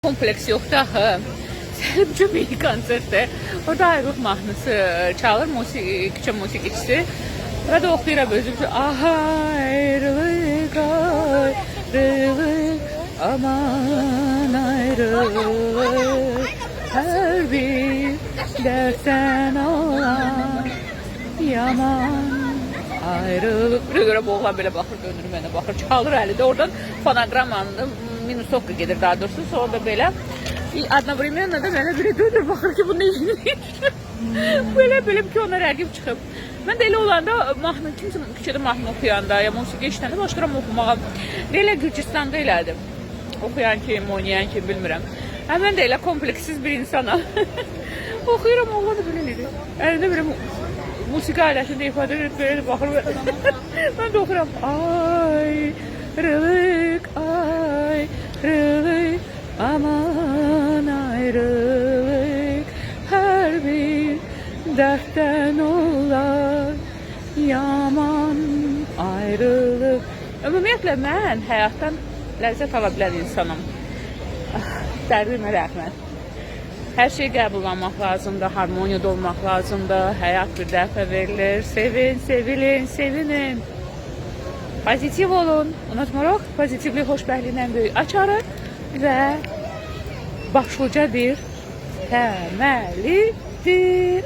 Kompleks yoxdur axı. Səlim Cümeyi konsertdə. Orada ayrılıq mahnısı çalır, küçə musiqiçisi. Burada oxuyuram özüm ki, ayrılık, ayrılık, aman ayrılık, her bir dertten olan yaman ayrılık. Buraya görə bu oğlan belə baxır, dönür mənə baxır, çalır əlində. Oradan fonoqramanın minusovka gedir daha doğrusu. Sonra da belə одновременно da mənə biri dönür baxır ki, bu nə işin? Belə ki ona rəqib çıxıb. Mən də elə olanda mahnı, kimsə küçədə mahnı oxuyanda ya musiqi işləndə başlayıram oxumağa. Elə Gürcistanda elədim. Oxuyan kim, oynayan kim bilmirəm. Mən də elə kompleksiz bir insana. Oxuyuram, oğlan da belə edir. Əlində belə musiqi alətində ifadə edib belə baxır. Mən də oxuyuram. Ayrılık, ayrılık, aman ayrılık, her bir dertten olar yaman ayrılık. Ümumiyyətlə mən həyatdan ləzzət ala bilən insanım. Dərdimə rəğmət. Hər şey qəbullanmaq lazımdır, harmoniyada olmaq lazımdır. Həyat bir dəfə verilir. Sevin, sevilin, sevinin. Pozitiv olun. Unutmuruq, pozitivlik xoşbəxtliyin ən böyük açarı və başlıca bir təməlidir.